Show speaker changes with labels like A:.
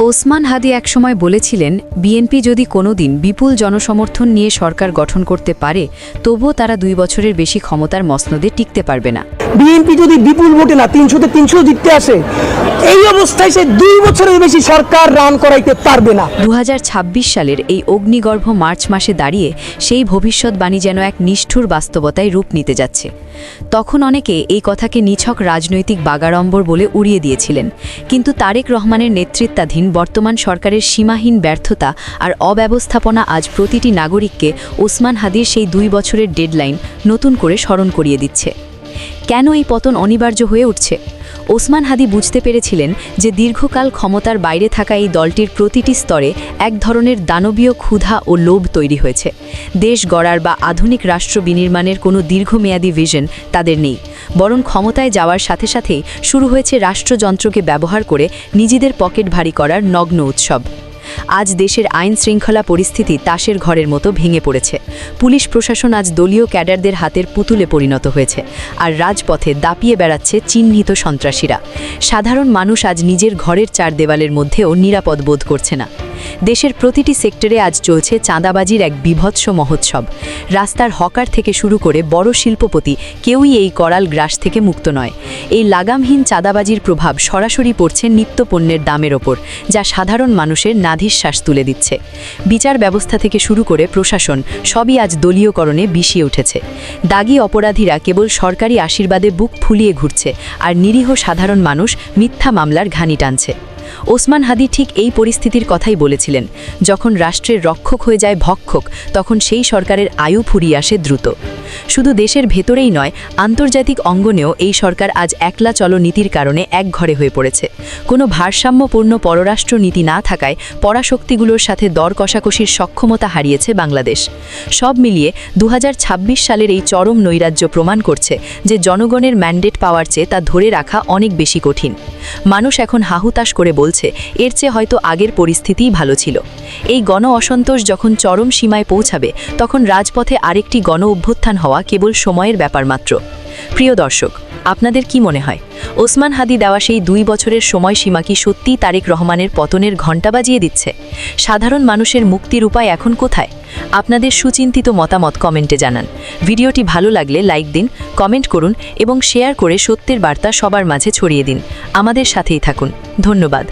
A: ওসমান হাদি একসময় বলেছিলেন, বিএনপি যদি কোনোদিন বিপুল জনসমর্থন নিয়ে সরকার গঠন করতে পারে, তবুও তারা 2 বছরের বেশি ক্ষমতার মসনদে টিকতে পারবে না।
B: বিএনপি যদি বিপুল ভোটে না 300-তে 300 জিততে আসে, এই অবস্থায় সে 2 বছরের বেশি সরকার রান করাইতে পারবে না।
A: 2026 সালের এই অগ্নিগর্ভ মার্চ মাসে দাঁড়িয়ে সেই ভবিষ্যৎবাণী যেন এক নিষ্ঠুর বাস্তবতায় রূপ নিতে যাচ্ছে। তখন অনেকে এই কথাকে নিছক রাজনৈতিক বাগাড়ম্বর বলে উড়িয়ে দিয়েছিলেন, কিন্তু তারেক রহমানের নেতৃত্বাধীন বর্তমান সরকারের সীমাহীন ব্যর্থতা আর অব্যবস্থাপনা আজ প্রতিটি নাগরিককে ওসমান হাদির সেই 2 বছরের ডেডলাইন নতুন করে স্মরণ করিয়ে দিচ্ছে। কেন এই পতন অনিবার্য হয়ে উঠছে? ওসমান হাদি বুঝতে পেরেছিলেন যে দীর্ঘকাল ক্ষমতার বাইরে থাকা এই দলটির প্রতিটি স্তরে এক ধরনের দানবীয় ক্ষুধা ও লোভ তৈরি হয়েছে। দেশ গড়ার বা আধুনিক রাষ্ট্র বিনির্মাণের কোনো দীর্ঘমেয়াদী ভিশন তাদের নেই, বরং ক্ষমতায় যাওয়ার সাথে সাথেই শুরু হয়েছে রাষ্ট্রযন্ত্রকে ব্যবহার করে নিজেদের পকেট ভারী করার নগ্ন উৎসব। আজ দেশের আইন শৃঙ্খলা পরিস্থিতি তাসের ঘরের মতো ভেঙে পড়েছে। পুলিশ প্রশাসন আজ দলীয় ক্যাডারদের হাতের পুতুলে পরিণত হয়েছে, আর রাজপথে দাপিয়ে বেড়াচ্ছে চিহ্নিত সন্ত্রাসীরা। সাধারণ মানুষ আজ নিজের ঘরের 4 দেওয়ালের মধ্যেও নিরাপদ বোধ করছে না। দেশের প্রতিটি সেক্টরে আজ চলছে চাঁদাবাজির এক বিভৎস মহোৎসব। রাস্তার হকার থেকে শুরু করে বড় শিল্পপতি কেউই এই করাল গ্রাস থেকে মুক্ত নয়। এই লাগামহীন চাঁদাবাজির প্রভাব সরাসরি পড়ছে নিত্যপণ্যের দামের ওপর, যা সাধারণ মানুষের নাভিশ্বাস তুলে দিচ্ছে। বিচার ব্যবস্থা থেকে শুরু করে প্রশাসন সবই আজ দলীয়করণে বিষিয়ে উঠেছে। দাগী অপরাধীরা কেবল সরকারি আশীর্বাদে বুক ফুলিয়ে ঘুরছে, আর নিরীহ সাধারণ মানুষ মিথ্যা মামলার ঘানি টানছে। ওসমান হাদি ঠিক এই পরিস্থিতির কথাই বলেছিলেন, যখন রাষ্ট্রের রক্ষক হয়ে যায় ভক্ষক, তখন সেই সরকারের আয়ু ফুরিয়ে আসে দ্রুত। শুধু দেশের ভেতরেই নয়, আন্তর্জাতিক অঙ্গনেও এই সরকার আজ একলা চলো নীতির কারণে একঘরে হয়ে পড়েছে। কোনো ভারসাম্যপূর্ণ পররাষ্ট্র নীতি না থাকায় পরাশক্তিগুলোর সাথে দর কষাকষির সক্ষমতা হারিয়েছে বাংলাদেশ। সব মিলিয়ে 2026 সালের এই চরম নৈরাজ্য প্রমাণ করছে যে জনগণের ম্যান্ডেট পাওয়ার চেয়ে তা ধরে রাখা অনেক বেশি কঠিন। মানুষ এখন হাহুতাশ করে বলছে, এর চেয়ে হয়তো আগের পরিস্থিতিই ভালো ছিল। এই গণ অসন্তোষ যখন চরম সীমায় পৌঁছাবে, তখন রাজপথে আরেকটি গণ অভ্যুত্থান হওয়া কেবল সময়ের ব্যাপার মাত্র। প্রিয় দর্শক, আপনাদের কি মনে হয়, ওসমান হাদি দেওয়া সেই 2 বছরের সময়সীমা কি সত্যিই তারেক রহমানের পতনের ঘণ্টা বাজিয়ে দিচ্ছে? সাধারণ মানুষের মুক্তির উপায় এখন কোথায়? আপনাদের সুচিন্তিত মতামত কমেন্টে জানান। ভিডিওটি ভালো লাগলে লাইক দিন, কমেন্ট করুন এবং শেয়ার করে সত্যের বার্তা সবার মাঝে ছড়িয়ে দিন। আমাদের সাথেই থাকুন। ধন্যবাদ।